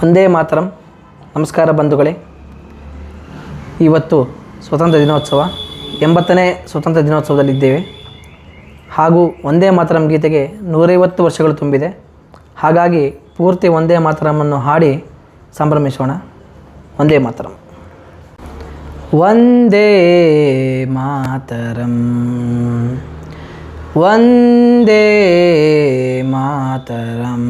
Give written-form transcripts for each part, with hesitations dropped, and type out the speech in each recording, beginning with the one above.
ವಂದೇ ಮಾತರಂ. ನಮಸ್ಕಾರ ಬಂಧುಗಳೇ. ಇವತ್ತು ಸ್ವತಂತ್ರ ದಿನೋತ್ಸವ, 80ನೇ ಸ್ವತಂತ್ರ ದಿನೋತ್ಸವದಲ್ಲಿದ್ದೇವೆ. ಹಾಗೂ ವಂದೇ ಮಾತರಂ ಗೀತೆಗೆ 150 ವರ್ಷಗಳು ತುಂಬಿದೆ. ಹಾಗಾಗಿ ಪೂರ್ತಿ ವಂದೇ ಮಾತರಮನ್ನು ಹಾಡಿ ಸಂಭ್ರಮಿಸೋಣ. ವಂದೇ ಮಾತರಂ. ವಂದೇ ಮಾತರಂ, ವಂದೇ ಮಾತರಂ.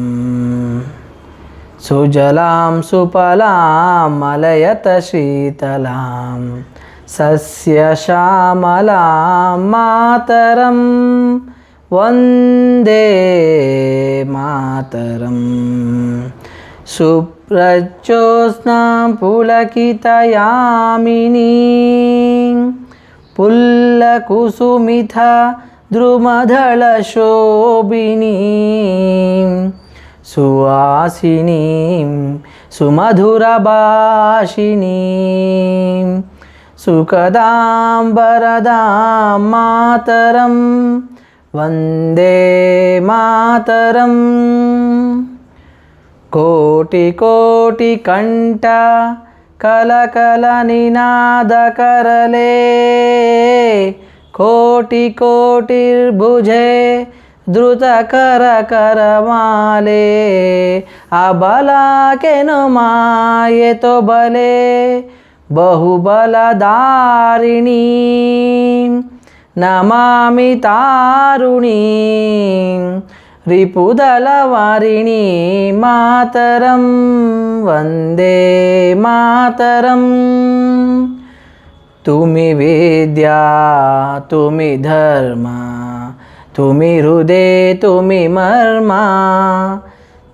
ಸುಜಲಾಂ ಸುಫಲಾಂ ಮಲಯತ ಶೀತಲಾಂ ಸಸ್ಯಶ್ಯಾಮಲಾಂ ಮಾತರಂ. ವಂದೇ ಮಾತರಂ. ಸುಪ್ರಜ್ಯೋತ್ಸ್ನಾಂ ಪುಳಕಿತಯಾಮಿನೀಂ ಪುಲ್ಲಕುಸುಮಿತ ದ್ರುಮದಳಶೋಭಿನೀಂ ಸುವಾಸಿನೀಂ ಸುಮಧುರಭಾಷಿಣೀಂ ಸುಖದಾಂ ವರದಾಂ ಮಾತರಂ. ವಂದೇ ಮಾತರಂ. ಕೋಟಿ ಕೋಟಿ ಕಂಠ ಕಲಕಲ ನಿನಾದ ಕರಲೇ, ಕೋಟಿ ಕೋಟಿರ್ಭುಜೆ ಧೃತ ಕರ ಕರಮಾಲೆ. ಅಬಲಾಕೆನು ಮಾಯೆತೊ ಬಲೆ ಬಹುಬಲಧಾರಿಣೀ ನಮಾಮಿ ತಾರುಣೀ ರಿಪುದಲವಾರಿಣೀ ಮಾತರಂ. ವಂದೇ ಮಾತರಂ. ತುಮಿ ವಿದ್ಯಾ ತುಮಿ ಧರ್ಮ ತುಮಿ ಹೃದಯ ತುಮಿ ಮರ್ಮ.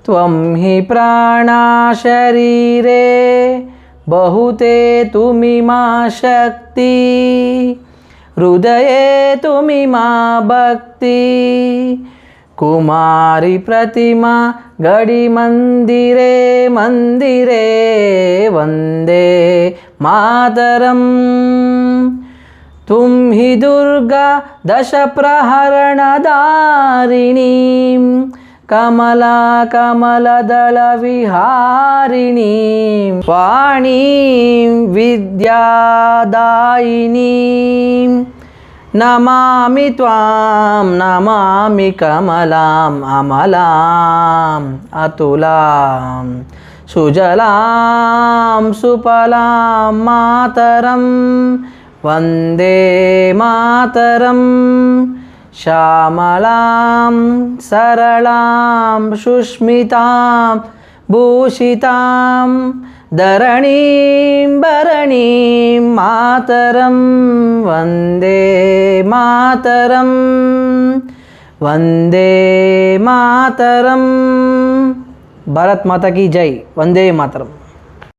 ತ್ವಂ ಹಿ ಪ್ರಾಣ ಶರೀರೇ ಬಹುತೆ ತುಮಿ ಮಾ ಶಕ್ತಿ. ಹೃದಯೇ ತುಮಿ ಮಾ ಭಕ್ತಿ. ಕುಮಾರಿ ಪ್ರತಿಮಾ ಗಡಿ ಮಂದಿರೇ ಮಂದಿರೇ. ವಂದೇ ಮಾತರಂ. ತುಂ ಹಿ ದುರ್ಗಾ ದಶ ಪ್ರಹರಣಧಾರಿಣೀಂ ಕಮಲಾ ಕಮಲದಳ ವಿಹಾರಿಣೀಂ ವಾಣೀಂ ವಿದ್ಯಾದಾಯಿನೀಂ. ನಮಾಮಿ ತ್ವಾಂ ನಮಾಮಿ ಕಮಲಾಂ ಅಮಲಾಂ ಅತುಲಾಂ ಸುಜಲಾಂ ಸುಫಲಾಂ ಮಾತರಂ. ವಂದೇ ಮಾತರಂ. ಶ್ಯಾಮಲಾಂ ಸರಳಾಂ ಸುಸ್ಮಿತಾಂ ಭೂಷಿತಾಂ ಧರಣೀಂ ಭರಣೀಂ ಮಾತರಂ. ವಂದೇ ಮಾತರಂ. ವಂದೇ ಮಾತರಂ. ಭಾರತ್ ಮಾತಾ ಕಿ ಜೈ. ವಂದೇ ಮಾತರಂ.